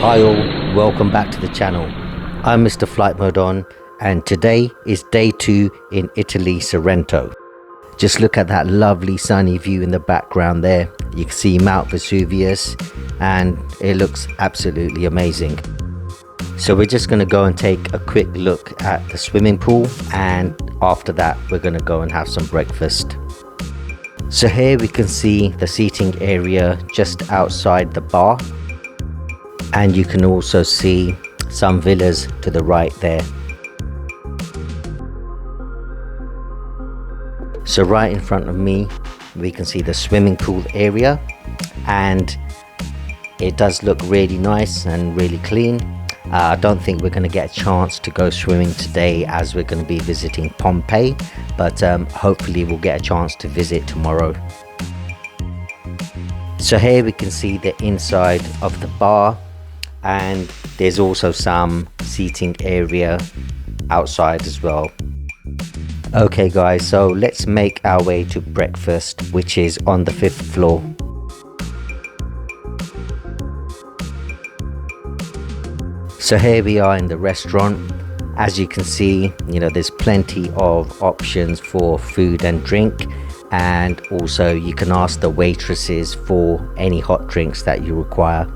Hi all, welcome back to the channel. I'm Mr. Flight Mode On, and today is day 2 in Italy Sorrento. Just look at that lovely sunny view in the background there. You can see Mount Vesuvius and it looks absolutely amazing. So we're just going to go and take a quick look at the swimming pool, and after that we're going to go and have some breakfast. So here we can see the seating area just outside the bar, and you can also see some villas to the right there. So right in front of me we can see the swimming pool area, and it does look really nice and really clean. I don't think we're going to get a chance to go swimming today as we're going to be visiting Pompei, but hopefully we'll get a chance to visit tomorrow. So here we can see the inside of the bar, and there's also some seating area outside as well. Okay guys, so let's make our way to breakfast, which is on the 5th floor. So here we are in the restaurant. As you can see, there's plenty of options for food and drink, and also you can ask the waitresses for any hot drinks that you require.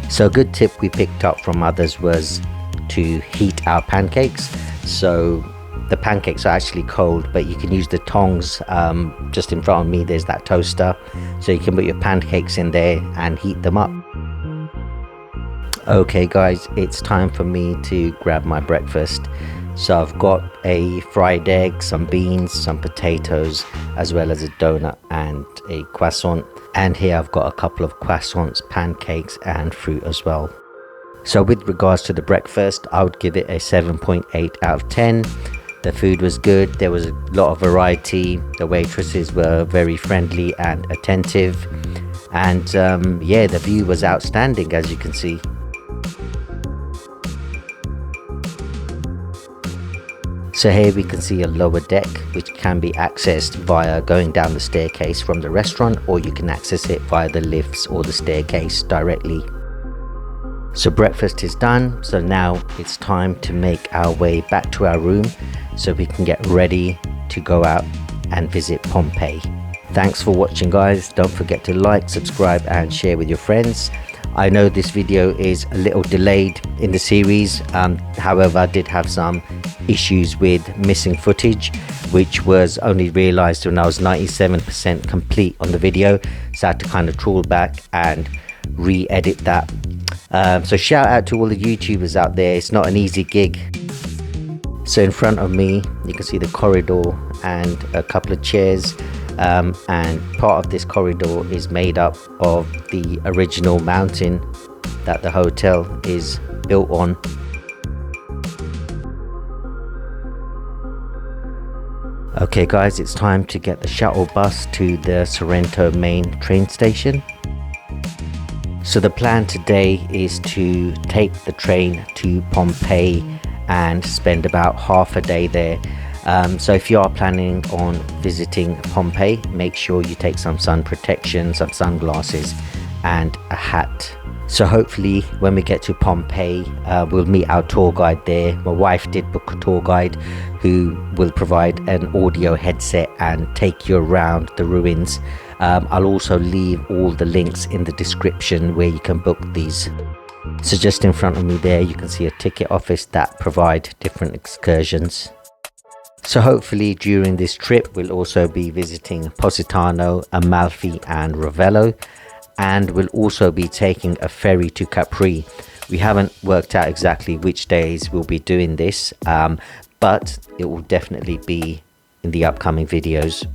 So a good tip we picked up from others was to heat our pancakes. So the pancakes are actually cold, but you can use the tongs. Just in front of me there's that toaster, so you can put your pancakes in there and heat them up. Okay guys, it's time for me to grab my breakfast. So I've got a fried egg, some beans, some potatoes, as well as a donut and a croissant. And here I've got a couple of croissants, pancakes and fruit as well. So with regards to the breakfast, I would give it a 7.8 out of 10. The food was good, there was a lot of variety, the waitresses were very friendly and attentive, and yeah, the view was outstanding, as you can see. So here we can see a lower deck which can be accessed via going down the staircase from the restaurant, or you can access it via the lifts or the staircase directly. So breakfast is done, so now it's time to make our way back to our room so we can get ready to go out and visit Pompei. Thanks for watching guys, don't forget to like, subscribe and share with your friends. I know this video is a little delayed in the series, however I did have some issues with missing footage, which was only realized when I was 97% complete on the video, so I had to kind of trawl back and re-edit that. So shout out to all the YouTubers out there, it's not an easy gig. So in front of me you can see the corridor and a couple of chairs, and part of this corridor is made up of the original mountain that the hotel is built on. Okay guys, it's time to get the shuttle bus to the Sorrento main train station. So the plan today is to take the train to Pompei and spend about half a day there. So if you are planning on visiting Pompei, make sure you take some sun protection, some sunglasses and a hat. So hopefully when we get to Pompei, we'll meet our tour guide there. My wife did book a tour guide who will provide an audio headset and take you around the ruins. I'll also leave all the links in the description where you can book these. So just in front of me there you can see a ticket office that provide different excursions. So hopefully during this trip we'll also be visiting Positano, Amalfi and Ravello, and we'll also be taking a ferry to Capri. We haven't worked out exactly which days we'll be doing this, but it will definitely be in the upcoming videos.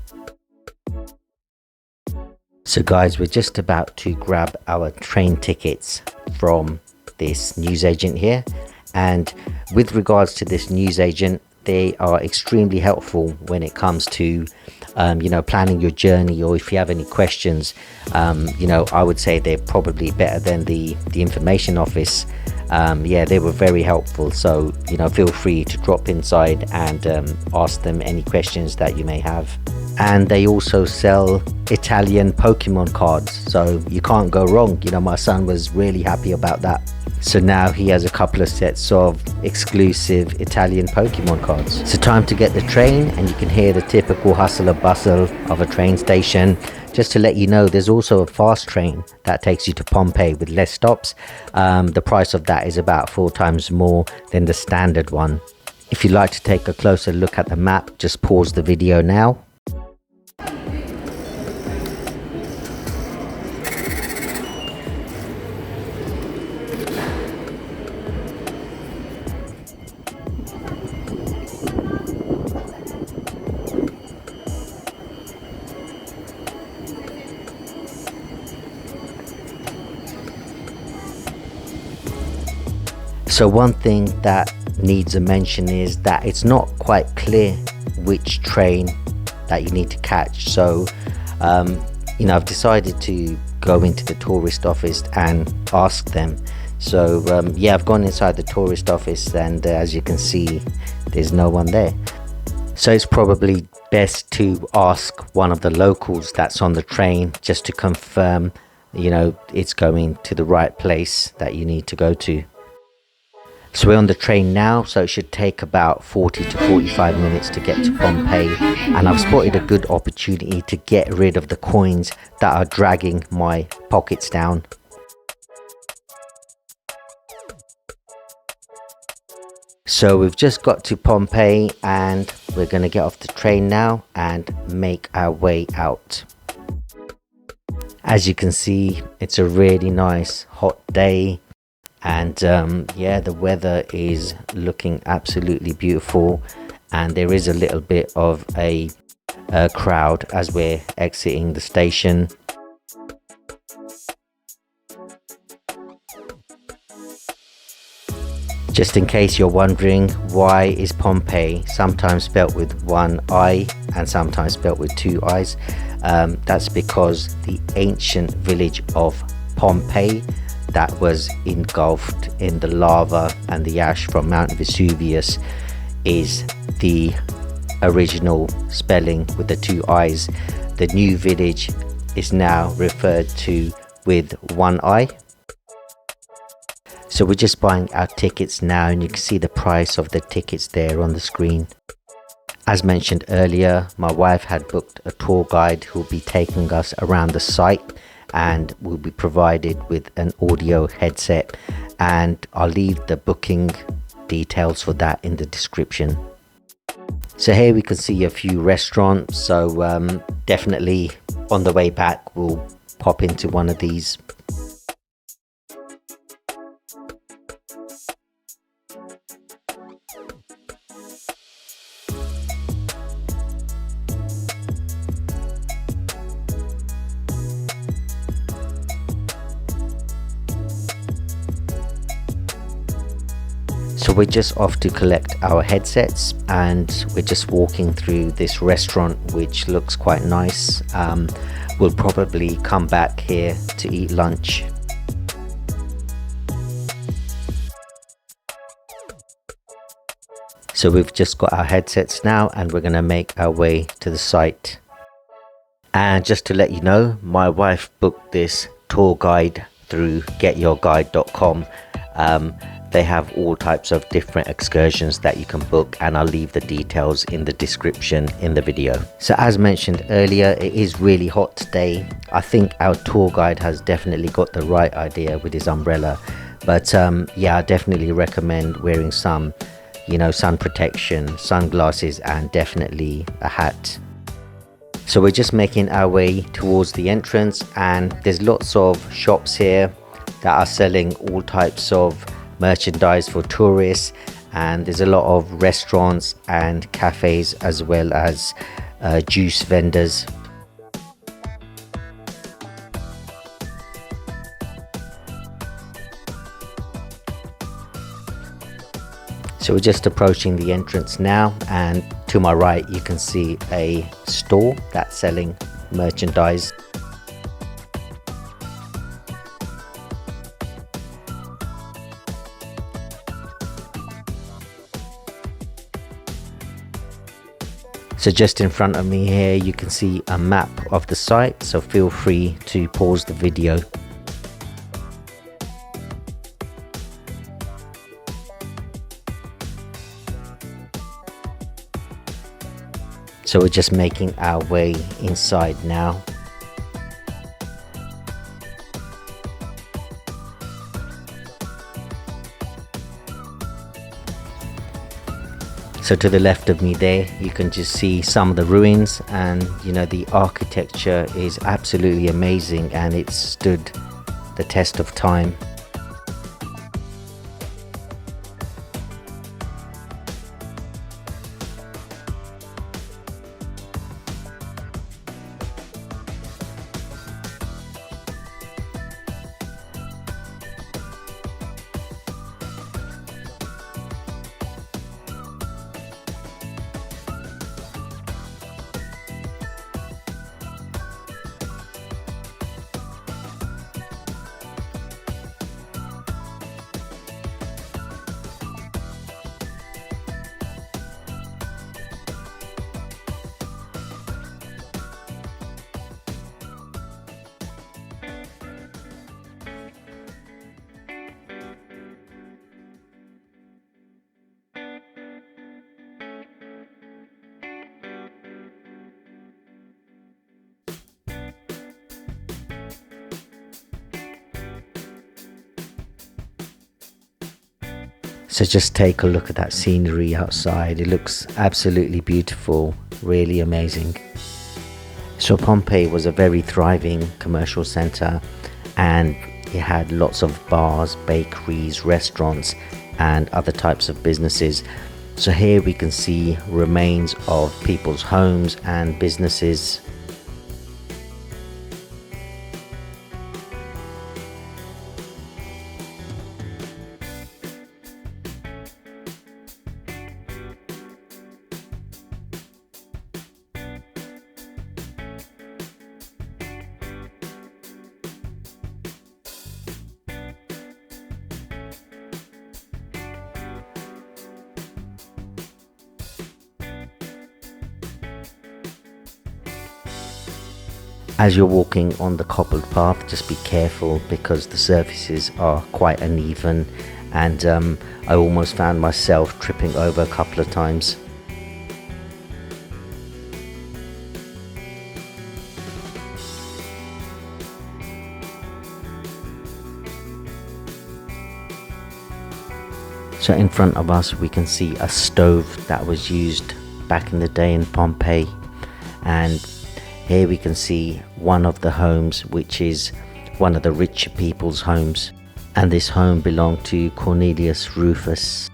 So guys, we're just about to grab our train tickets from this newsagent here, and with regards to this newsagent, they are extremely helpful when it comes to planning your journey, or if you have any questions. I would say they're probably better than the information office. They were very helpful, so feel free to drop inside and ask them any questions that you may have. And they also sell Italian Pokemon cards, so you can't go wrong. My son was really happy about that. So now he has a couple of sets of exclusive Italian Pokemon cards. So time to get the train, and you can hear the typical hustle and bustle of a train station. Just to let you know, there's also a fast train that takes you to Pompei with less stops. The price of that is about 4 times more than the standard one. If you'd like to take a closer look at the map, just pause the video now. So one thing that needs a mention is that it's not quite clear which train that you need to catch. So I've decided to go into the tourist office and ask them. So I've gone inside the tourist office, and as you can see, there's no one there. So it's probably best to ask one of the locals that's on the train, just to confirm it's going to the right place that you need to go to. So we're on the train now, so it should take about 40 to 45 minutes to get to Pompei, and I've spotted a good opportunity to get rid of the coins that are dragging my pockets down. So we've just got to Pompei, and we're going to get off the train now and make our way out. As you can see, it's a really nice hot day. And the weather is looking absolutely beautiful, and there is a little bit of a crowd as we're exiting the station. Just in case you're wondering, why is Pompei sometimes spelt with one I and sometimes spelt with 2 I's? That's because the ancient village of Pompei, that was engulfed in the lava and the ash from Mount Vesuvius, is the original spelling with the 2 I's. The new village is now referred to with 1 I. So we're just buying our tickets now, and you can see the price of the tickets there on the screen. As mentioned earlier, my wife had booked a tour guide who will be taking us around the site, and will be provided with an audio headset, and I'll leave the booking details for that in the description. So here we can see a few restaurants, so definitely on the way back we'll pop into one of these. So we're just off to collect our headsets, and we're just walking through this restaurant which looks quite nice. We'll probably come back here to eat lunch. So we've just got our headsets now, and we're going to make our way to the site. And just to let you know, my wife booked this tour guide through getyourguide.com. They have all types of different excursions that you can book, and I'll leave the details in the description in the video. So as mentioned earlier, it is really hot today. I think our tour guide has definitely got the right idea with his umbrella, but I definitely recommend wearing some sun protection, sunglasses, and definitely a hat. So we're just making our way towards the entrance, and there's lots of shops here that are selling all types of merchandise for tourists, and there's a lot of restaurants and cafes as well as juice vendors. So we're just approaching the entrance now, and to my right you can see a store that's selling merchandise. So just in front of me here you can see a map of the site, so feel free to pause the video. So we're just making our way inside now. So to the left of me there, you can just see some of the ruins, and you know, the architecture is absolutely amazing and it's stood the test of time. So just take a look at that scenery outside. It looks absolutely beautiful, really amazing. So Pompeii was a very thriving commercial center, and it had lots of bars, bakeries, restaurants and other types of businesses. So here we can see remains of people's homes and businesses. As you're walking on the cobbled path, just be careful because the surfaces are quite uneven, and I almost found myself tripping over a couple of times. So in front of us we can see a stove that was used back in the day in Pompeii, and here we can see one of the homes, which is one of the richer people's homes, and this home belonged to Cornelius Rufus.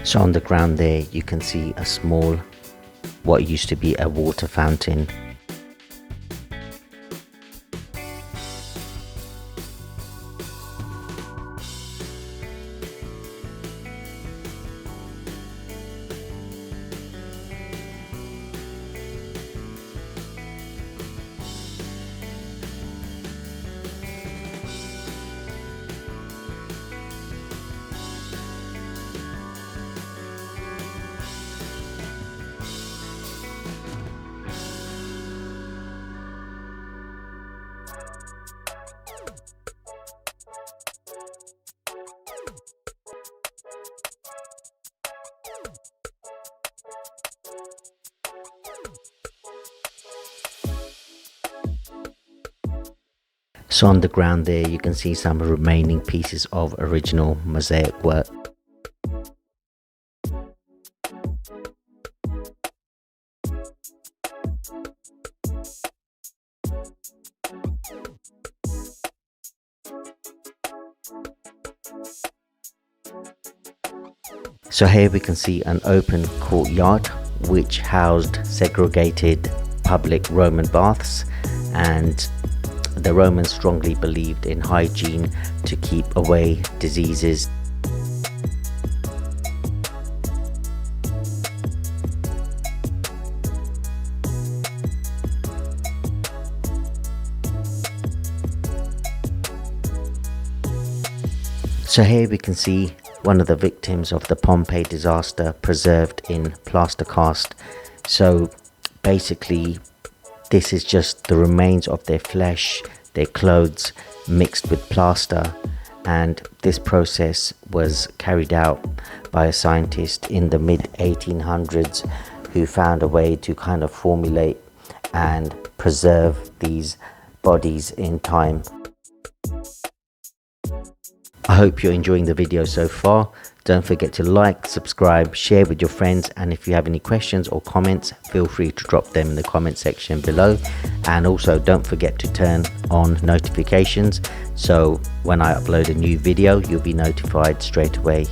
So on the ground there you can see a small, what used to be a water fountain. So on the ground there you can see some remaining pieces of original mosaic work. So here we can see an open courtyard which housed segregated public Roman baths, and the Romans strongly believed in hygiene to keep away diseases. So here we can see one of the victims of the Pompei disaster preserved in plaster cast. So basically this is just the remains of their flesh, their clothes mixed with plaster, and this process was carried out by a scientist in the mid 1800s who found a way to kind of formulate and preserve these bodies in time. I hope you're enjoying the video so far. Don't forget to like, subscribe, share with your friends, and if you have any questions or comments, feel free to drop them in the comment section below. And also don't forget to turn on notifications, so when I upload a new video you'll be notified straight away.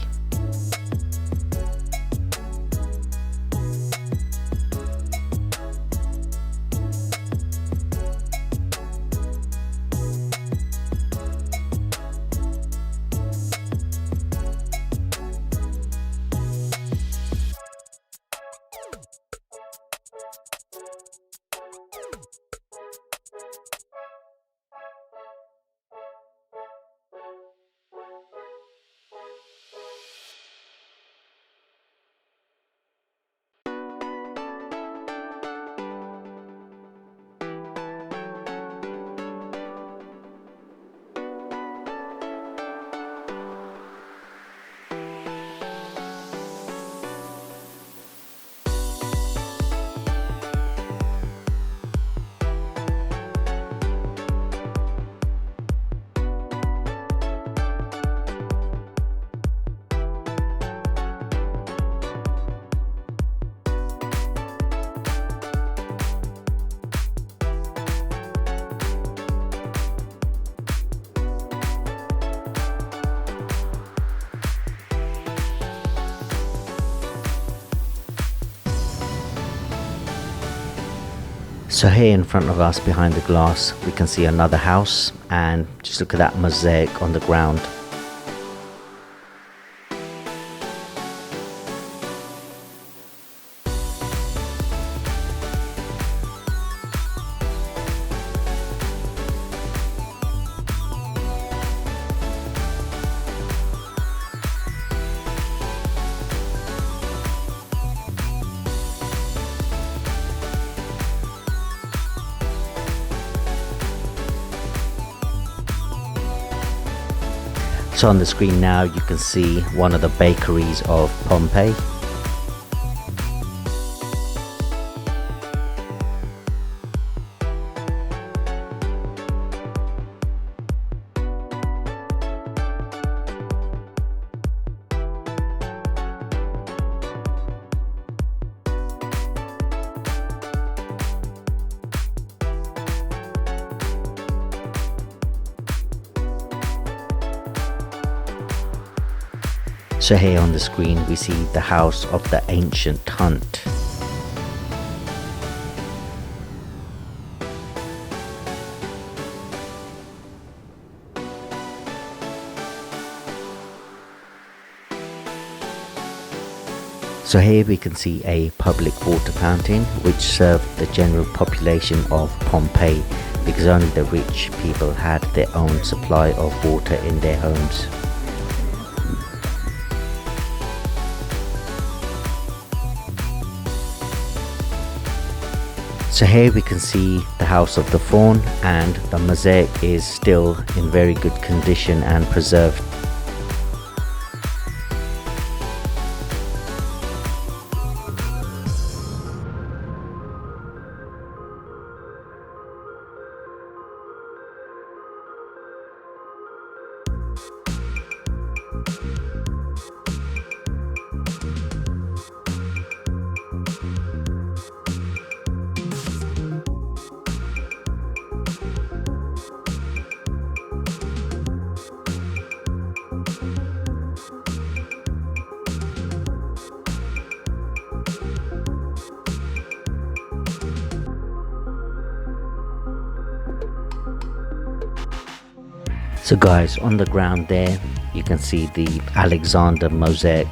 So here in front of us behind the glass we can see another house, and just look at that mosaic on the ground. So on the screen now you can see one of the bakeries of Pompei. So here on the screen we see the house of the ancient hunt. So here we can see a public water fountain which served the general population of Pompei, because only the rich people had their own supply of water in their homes. So here we can see the house of the faun, and the mosaic is still in very good condition and preserved. So guys, on the ground there you can see the Alexander mosaic.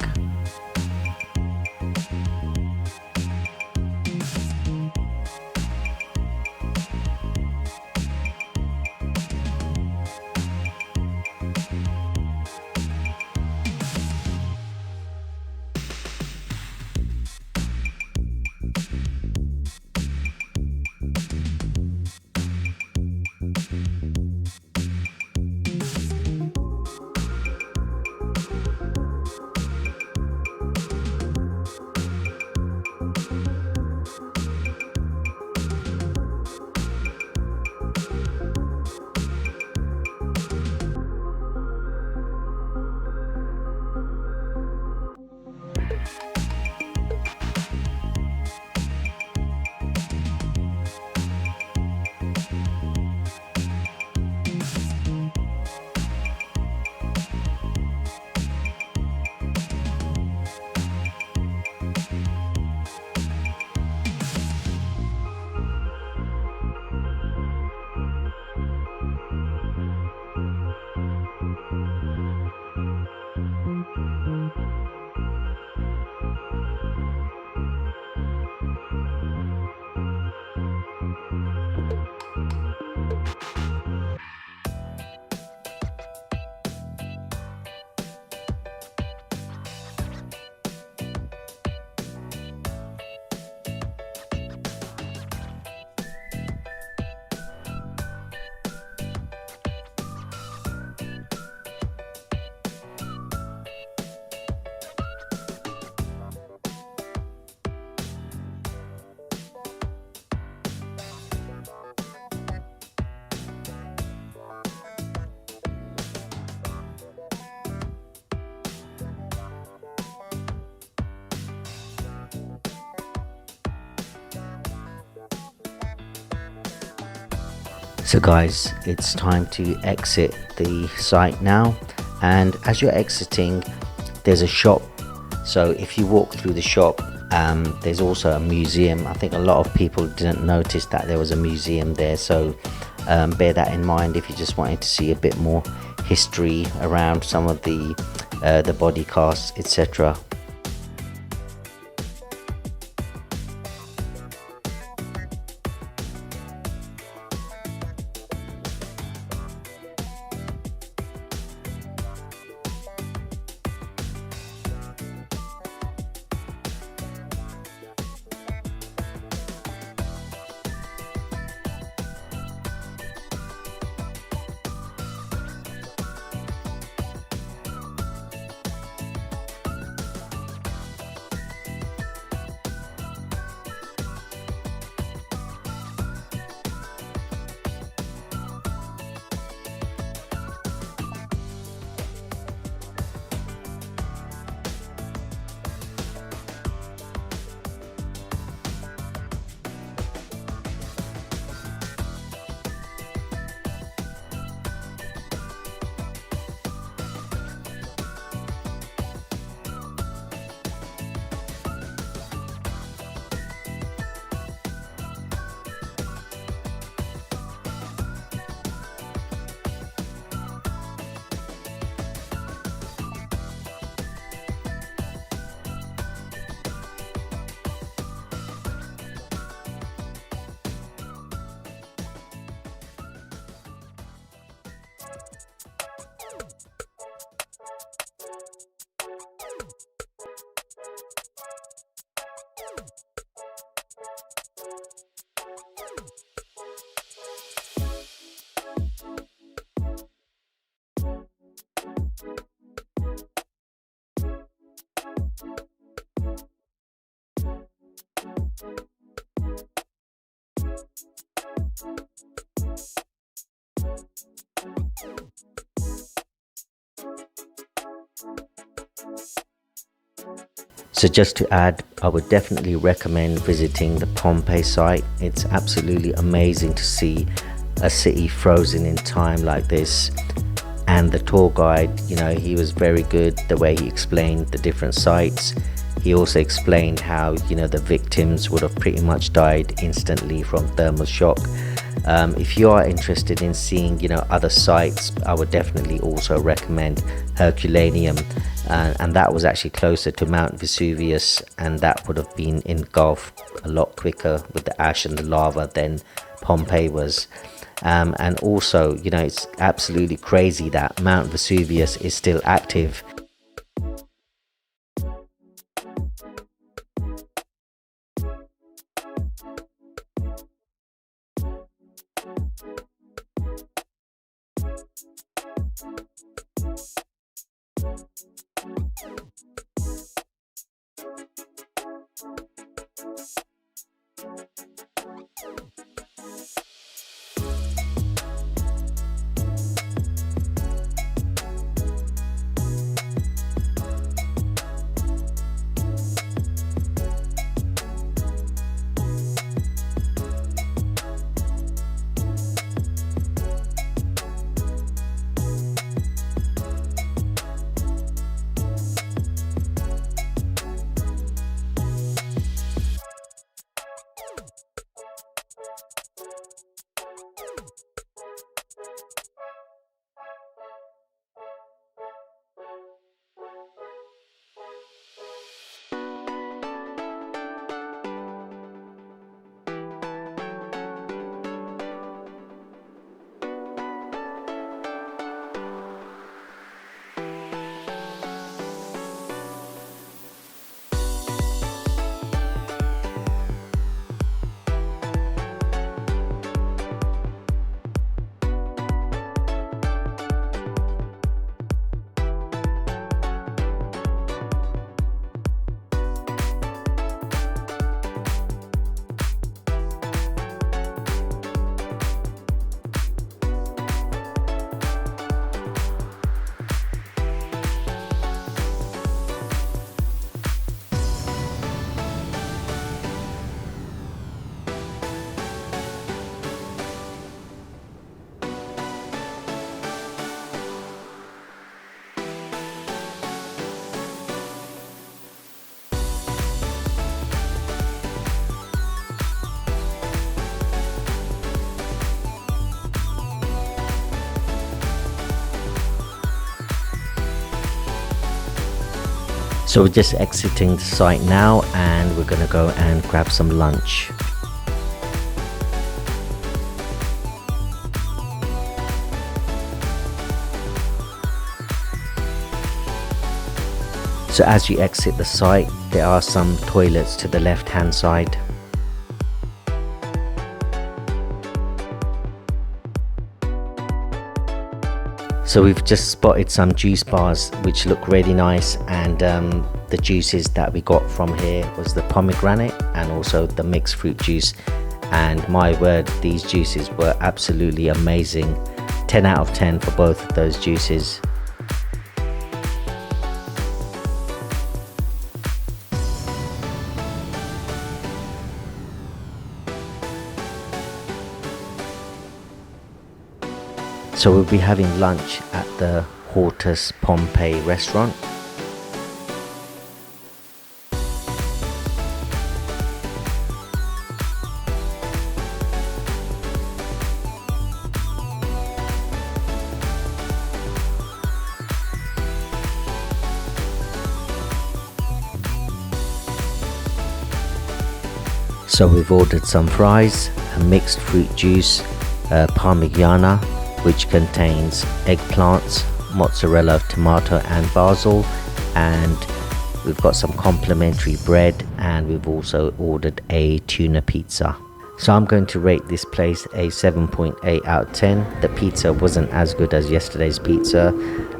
So guys, it's time to exit the site now, and as you're exiting there's a shop. So if you walk through the shop, there's also a museum. I think a lot of people didn't notice that there was a museum there, so bear that in mind if you just wanted to see a bit more history around some of the body casts, etc. So just to add, I would definitely recommend visiting the Pompei site. It's absolutely amazing to see a city frozen in time like this. And the tour guide, you know, he was very good the way he explained the different sites. He also explained how, you know, the victims would have pretty much died instantly from thermal shock. If you are interested in seeing, other sites, I would definitely also recommend Herculaneum, and that was actually closer to Mount Vesuvius, and that would have been engulfed a lot quicker with the ash and the lava than Pompeii was. And also, it's absolutely crazy that Mount Vesuvius is still active. So we're just exiting the site now, and we're gonna go and grab some lunch. So as you exit the site, there are some toilets to the left hand side. So we've just spotted some juice bars which look really nice, and the juices that we got from here was the pomegranate and also the mixed fruit juice, and my word, these juices were absolutely amazing. 10 out of 10 for both of those juices. So we'll be having lunch at the Hortus Pompei restaurant. So we've ordered some fries, a mixed fruit juice, Parmigiana, which contains eggplants, mozzarella, tomato and basil, and we've got some complimentary bread, and we've also ordered a tuna pizza. So I'm going to rate this place a 7.8 out of 10. The pizza wasn't as good as yesterday's pizza.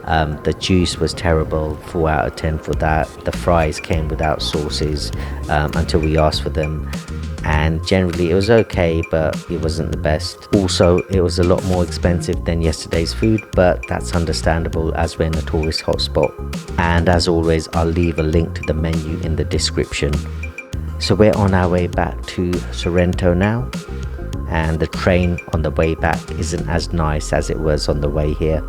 The juice was terrible, 4 out of 10 for that. The fries came without sauces until we asked for them, and generally it was okay, but it wasn't the best. Also, it was a lot more expensive than yesterday's food, but that's understandable as we're in a tourist hotspot. And as always, I'll leave a link to the menu in the description. So we're on our way back to Sorrento now, and the train on the way back isn't as nice as it was on the way here.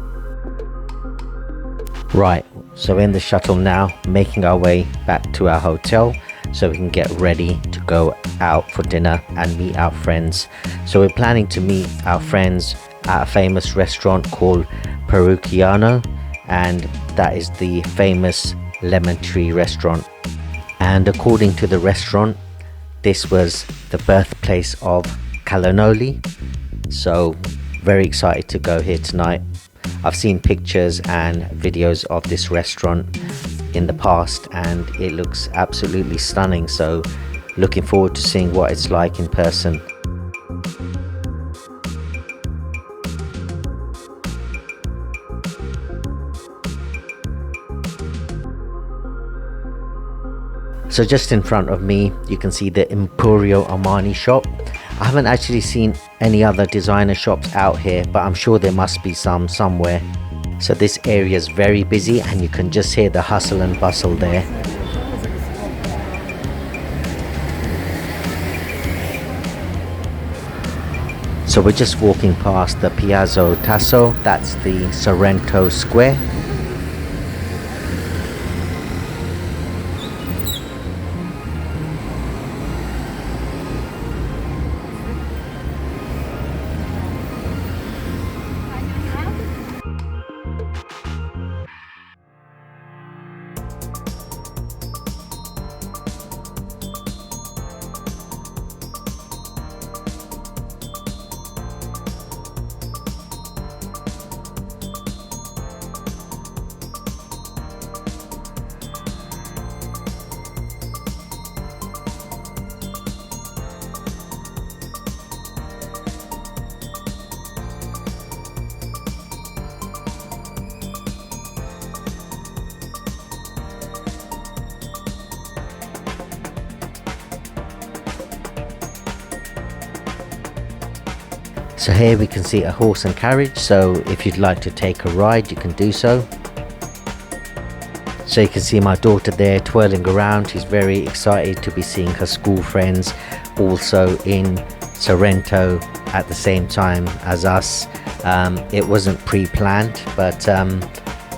Right, so we're in the shuttle now, making our way back to our hotel so we can get ready to go out for dinner and meet our friends. So we're planning to meet our friends at a famous restaurant called Parrucchiano, and that is the famous lemon tree restaurant. And according to the restaurant, this was the birthplace of cannoli. So very excited to go here tonight. I've seen pictures and videos of this restaurant in the past and it looks absolutely stunning, so looking forward to seeing what it's like in person. So just in front of me you can see the Emporio Armani shop. I haven't actually seen any other designer shops out here, but I'm sure there must be some somewhere. So this area is very busy and you can just hear the hustle and bustle there. So we're just walking past the Piazza Tasso, that's the Sorrento Square. So here we can see a horse and carriage, so if you'd like to take a ride you can do so. So you can see my daughter there twirling around. She's very excited to be seeing her school friends also in Sorrento at the same time as us. It wasn't pre-planned, but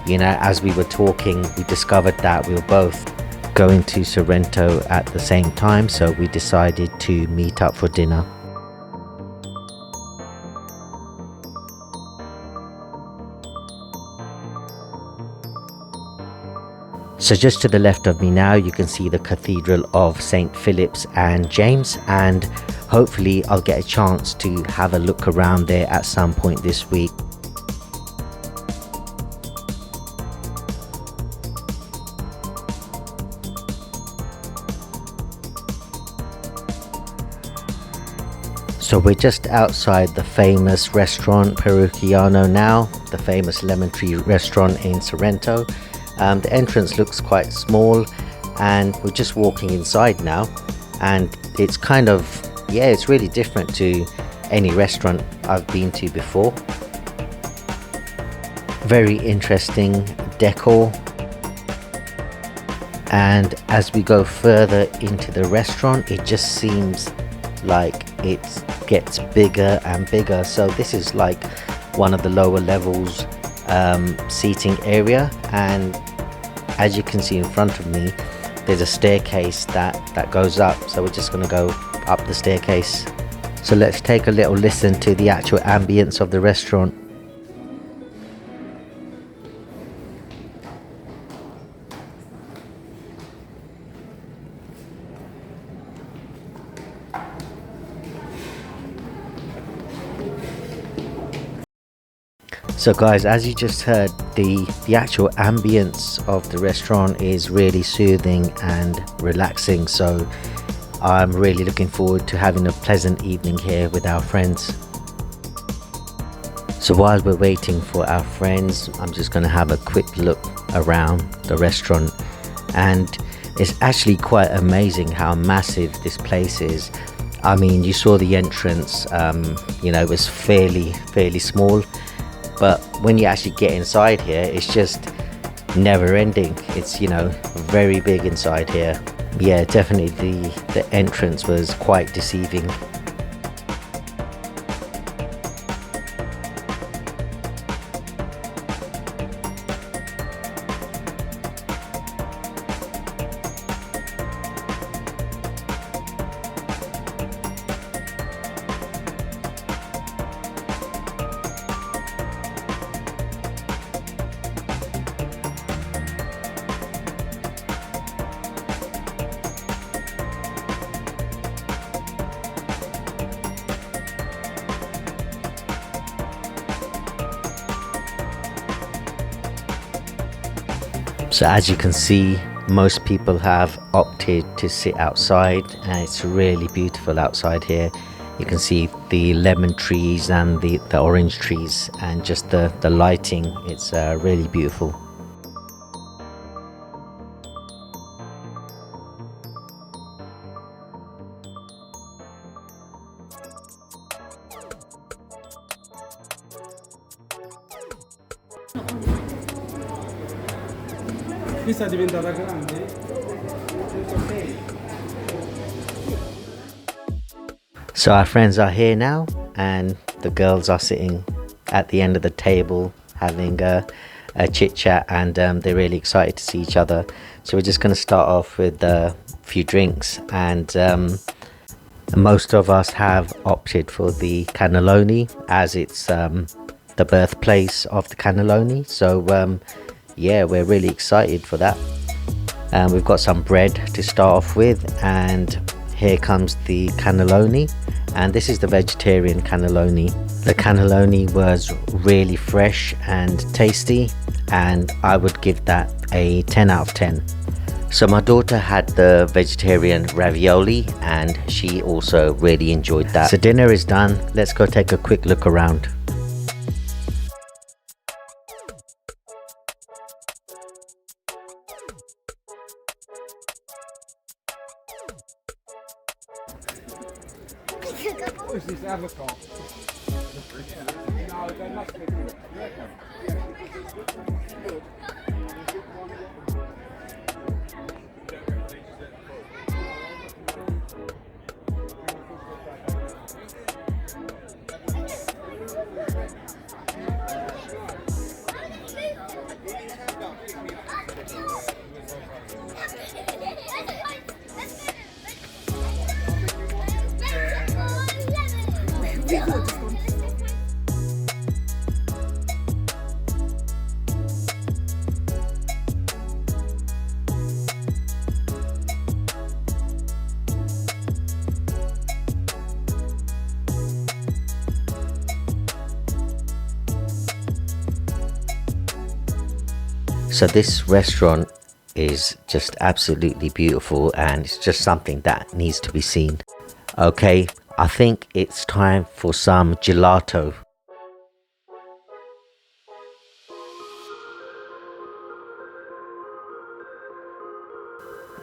you know, as we were talking we discovered that we were both going to Sorrento at the same time, so we decided to meet up for dinner. So just to the left of me now you can see the Cathedral of St. Philip's and James, and hopefully I'll get a chance to have a look around there at some point this week. So we're just outside the famous restaurant Parrucchiano now, the famous lemon tree restaurant in Sorrento. The entrance looks quite small and we're just walking inside now, and it's kind of, yeah, it's really different to any restaurant I've been to before. Very interesting decor, and as we go further into the restaurant it just seems like it gets bigger and bigger. So this is like one of the lower levels seating area, and as you can see in front of me there's a staircase that goes up, so we're just going to go up the staircase. So let's take a little listen to the actual ambience of the restaurant. So guys, as you just heard, the actual ambience of the restaurant is really soothing and relaxing, so I'm really looking forward to having a pleasant evening here with our friends. So while we're waiting for our friends, I'm just going to have a quick look around the restaurant, and it's actually quite amazing how massive this place is. I mean, you saw the entrance, you know, it was fairly small. But when you actually get inside here, it's just never ending. It's, you know, very big inside here. Yeah, definitely the entrance was quite deceiving. So as you can see, most people have opted to sit outside, and it's really beautiful outside here. You can see the lemon trees and the orange trees, and just the lighting. It's really beautiful. Questa è diventata grande? So our friends are here now, and the girls are sitting at the end of the table having a chit chat, and they're really excited to see each other. So we're just going to start off with a few drinks, and most of us have opted for the cannelloni, as it's the birthplace of the cannelloni. So yeah, we're really excited for that. We've got some bread to start off with, and here comes the cannelloni, and this is the vegetarian cannelloni. The cannelloni was really fresh and tasty, and I would give that a 10 out of 10. So my daughter had the vegetarian ravioli, and she also really enjoyed that. So dinner is done. Let's go take a quick look around. So this restaurant is just absolutely beautiful, and it's just something that needs to be seen. Okay, I think it's time for some gelato.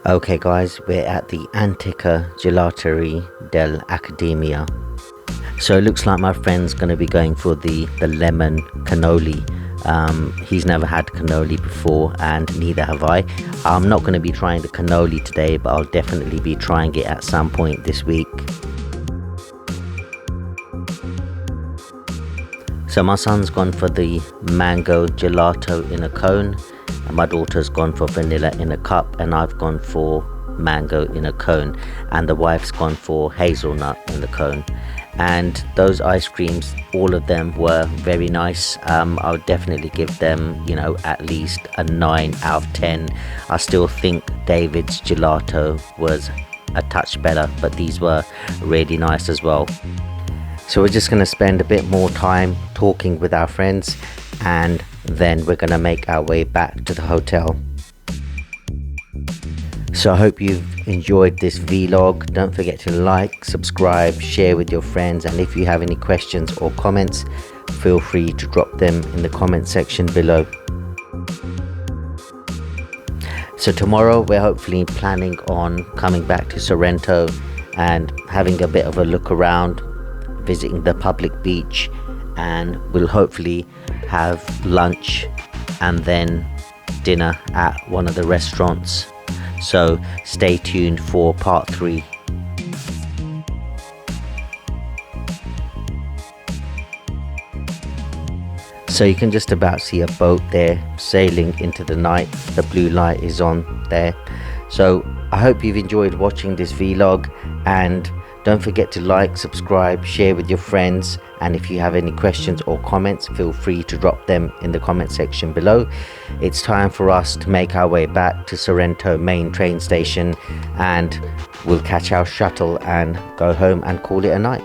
Okay guys, we're at the Antica Gelateria dell'Accademia. So it looks like my friend's going to be going for the lemon cannoli. He's never had cannoli before, and neither have I. I'm not going to be trying the cannoli today, but I'll definitely be trying it at some point this week. So my son's gone for the mango gelato in a cone, and my daughter's gone for vanilla in a cup, and I've gone for mango in a cone, and the wife's gone for hazelnut in the cone. And those ice creams, all of them were very nice. I would definitely give them, you know, at least a 9 out of 10. I still think David's gelato was a touch better, but these were really nice as well. So we're just going to spend a bit more time talking with our friends, and then we're going to make our way back to the hotel. So I hope you've enjoyed this vlog. Don't forget to like, subscribe, share with your friends, and if you have any questions or comments, feel free to drop them in the comment section below. So tomorrow we're hopefully planning on coming back to Sorrento and having a bit of a look around, visiting the public beach, and we'll hopefully have lunch and then dinner at one of the restaurants. So stay tuned for part 3. So you can just about see a boat there sailing into the night. The blue light is on there. So I hope you've enjoyed watching this vlog, and don't forget to like, subscribe, share with your friends, and if you have any questions or comments, feel free to drop them in the comment section below. It's time for us to make our way back to Sorrento main train station, and we'll catch our shuttle and go home and call it a night.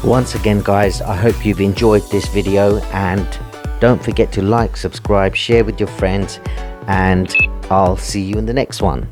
Once again guys, I hope you've enjoyed this video, and don't forget to like, subscribe, share with your friends, and I'll see you in the next one.